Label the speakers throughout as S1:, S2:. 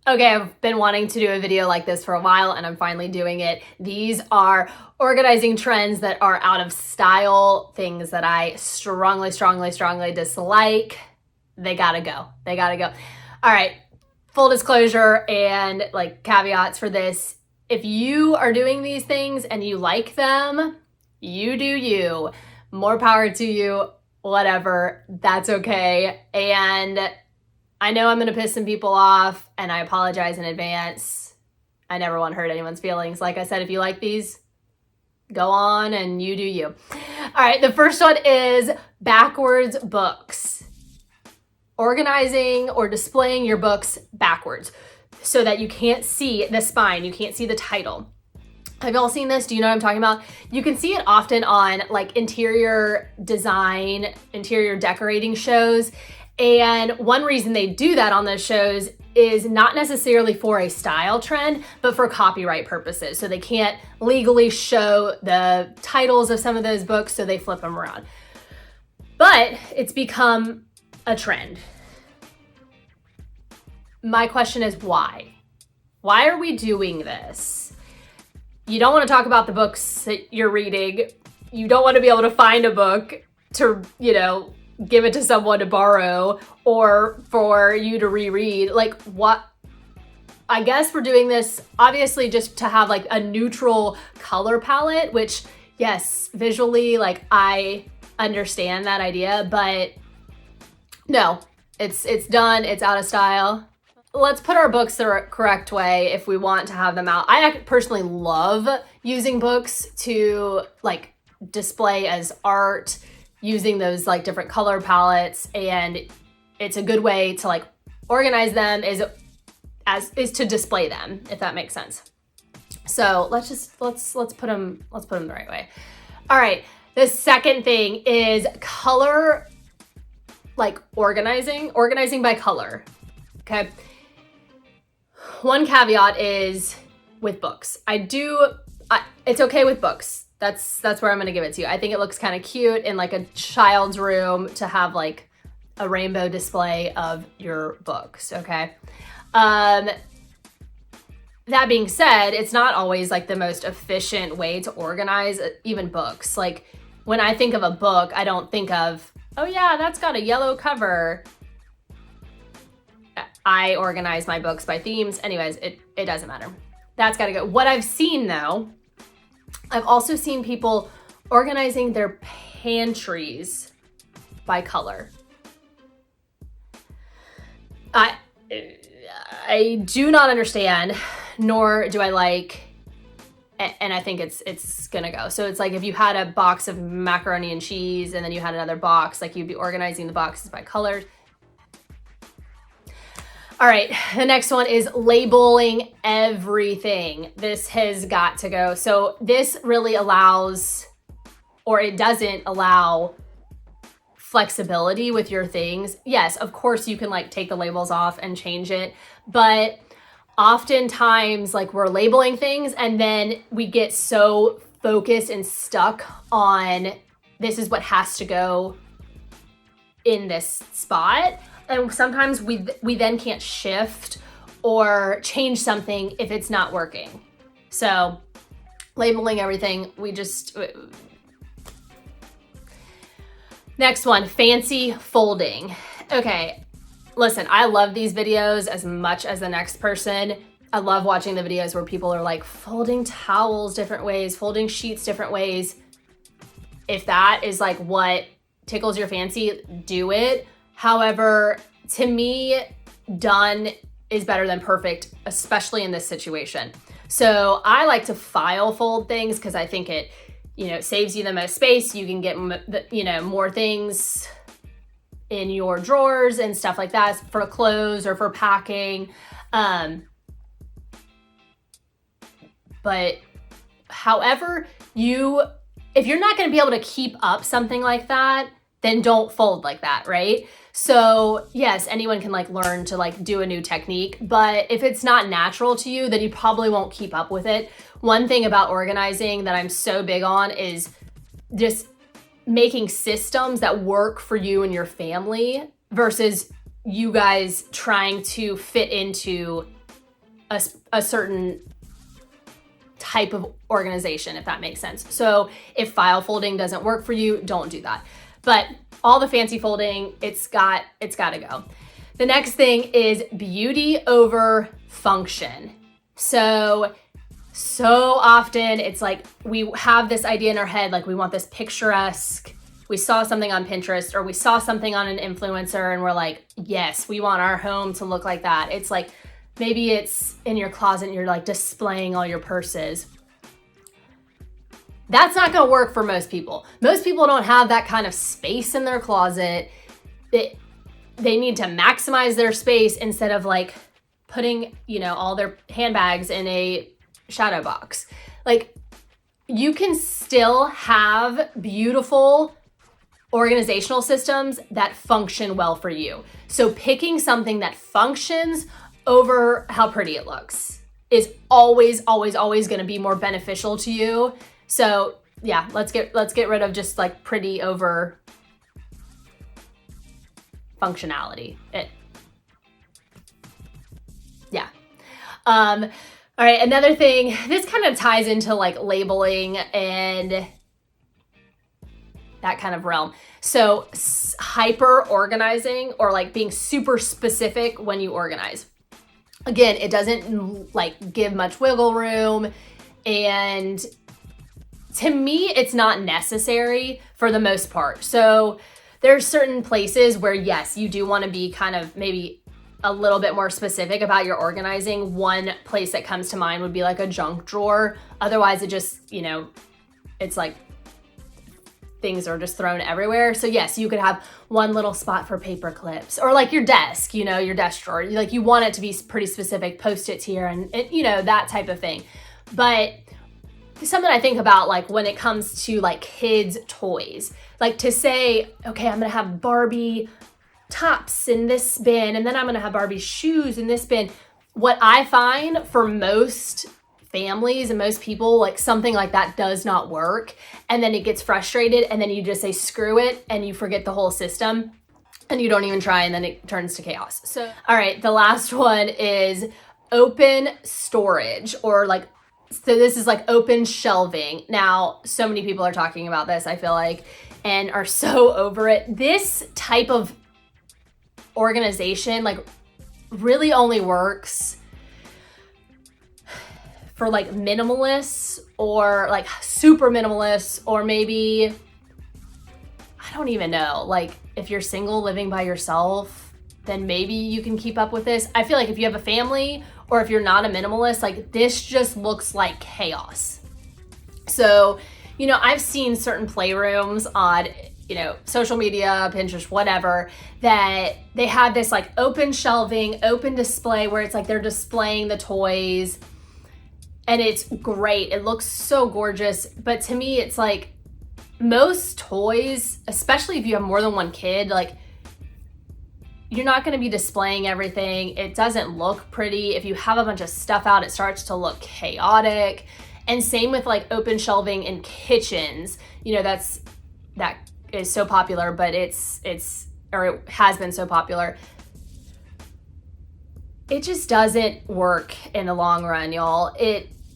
S1: Okay, I've been wanting to do a video like this for a while and I'm finally doing it. These are organizing trends that are out of style, things that I strongly dislike. They gotta go. They gotta go. All right, full disclosure and like caveats for this. If you are doing these things and you like them, you do you. More power to you, whatever, that's okay. And I know I'm going to piss some people off, and I apologize in advance. I never want to hurt anyone's feelings. Like I said, if you like these, go on and you do you. All right, the first one is backwards books. Organizing or displaying your books backwards so that you can't see the spine, you can't see the title. Have y'all seen this? Do you know what I'm talking about? You can see it often on like interior design, interior decorating shows. And one reason they do that on those shows is not necessarily for a style trend, but for copyright purposes. So they can't legally show the titles of some of those books, so they flip them around. But it's become a trend. My question is why? Why are we doing this? You don't want to talk about the books that you're reading. You don't want to be able to find a book to, give it to someone to borrow or for you to reread. Like, what? I guess we're doing this obviously just to have like a neutral color palette, which yes, visually, like I understand that idea, but no, it's done. It's out of style. Let's put our books the correct way if we want to have them out. I personally love using books to like display as art, using those like different color palettes, and it's a good way to like organize them is to display them, if that makes sense. So let's put them the right way. All right, the second thing is color, like organizing by color. Okay. One caveat is with books. It's okay with books. That's where I'm gonna give it to you. I think it looks kind of cute in like a child's room to have like a rainbow display of your books, okay? That being said, it's not always like the most efficient way to organize even books. Like when I think of a book, I don't think of, oh yeah, that's got a yellow cover. I organize my books by themes. Anyways, it doesn't matter. That's gotta go. What I've seen though, I've also seen people organizing their pantries by color. I do not understand, nor do I like, and I think it's gonna go. So it's like if you had a box of macaroni and cheese and then you had another box, like you'd be organizing the boxes by colors. All right, the next one is labeling everything. This has got to go. So this really allows, or it doesn't allow, flexibility with your things. Yes, of course you can like take the labels off and change it, but oftentimes like we're labeling things and then we get so focused and stuck on this is what has to go in this spot. And sometimes we then can't shift or change something if it's not working. So labeling everything, Next one, fancy folding. Okay, listen, I love these videos as much as the next person. I love watching the videos where people are like folding towels different ways, folding sheets different ways. If that is like what tickles your fancy, do it. However, to me, done is better than perfect, especially in this situation. So I like to file fold things because I think it, saves you the most space. You can get, more things in your drawers and stuff like that for clothes or for packing. But however, if you're not going to be able to keep up something like that, then don't fold like that, right? So yes, anyone can like learn to like do a new technique, but if it's not natural to you, then you probably won't keep up with it. One thing about organizing that I'm so big on is just making systems that work for you and your family versus you guys trying to fit into a certain type of organization, if that makes sense. So if file folding doesn't work for you, don't do that. But all the fancy folding, it's got to go. The next thing is beauty over function. So often it's like we have this idea in our head, like we want this picturesque, we saw something on Pinterest or we saw something on an influencer and we're like, yes, we want our home to look like that. It's like, maybe it's in your closet and you're like displaying all your purses. That's not gonna work for most people. Most people don't have that kind of space in their closet. They need to maximize their space instead of like putting, all their handbags in a shadow box. Like, you can still have beautiful organizational systems that function well for you. So picking something that functions over how pretty it looks is always, always, always going to be more beneficial to you. So yeah, let's get rid of just like pretty over functionality. All right, another thing, this kind of ties into like labeling and that kind of realm. So hyper organizing or like being super specific when you organize. Again, it doesn't like give much wiggle room, and to me, it's not necessary for the most part. So there's certain places where yes, you do want to be kind of maybe a little bit more specific about your organizing. One place that comes to mind would be like a junk drawer. Otherwise, it just, it's like things are just thrown everywhere. So yes, you could have one little spot for paper clips or like your desk, your desk drawer. Like you want it to be pretty specific, Post-its here and that type of thing. But something I think about like when it comes to like kids' toys, like to say, okay, I'm gonna have Barbie tops in this bin and then I'm gonna have Barbie shoes in this bin. What I find for most families and most people, like something like that does not work, and then it gets frustrated and then you just say screw it and you forget the whole system and you don't even try, and then it turns to chaos. So all right, the last one is open storage, or like, so this is like open shelving. Now, so many people are talking about this, I feel like, and are so over it. This type of organization like really only works for like minimalists or like super minimalists, or maybe, I don't even know, like if you're single living by yourself, then maybe you can keep up with this. I feel like if you have a family or if you're not a minimalist, like this just looks like chaos. So, I've seen certain playrooms on, social media, Pinterest, whatever, that they have this like open shelving, open display where it's like they're displaying the toys. And it's great. It looks so gorgeous. But to me, it's like most toys, especially if you have more than one kid, like you're not going to be displaying everything. It doesn't look pretty. If you have a bunch of stuff out, it starts to look chaotic. And same with like open shelving in kitchens. That is so popular, but it has been so popular. It just doesn't work in the long run, y'all.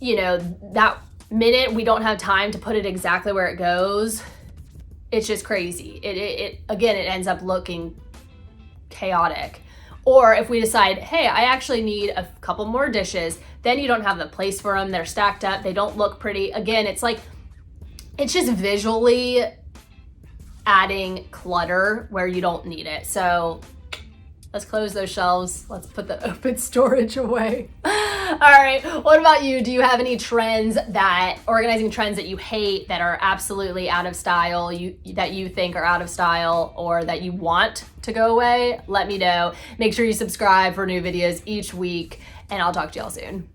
S1: That minute we don't have time to put it exactly where it goes, it's just crazy. It ends up looking chaotic. Or if we decide, hey, I actually need a couple more dishes, then you don't have the place for them. They're stacked up. They don't look pretty. Again, it's just visually adding clutter where you don't need it. So let's close those shelves. Let's put the open storage away. All right, what about you? Do you have any organizing trends that you hate, that are absolutely out of style, that you think are out of style, or that you want to go away? Let me know. Make sure you subscribe for new videos each week, and I'll talk to y'all soon.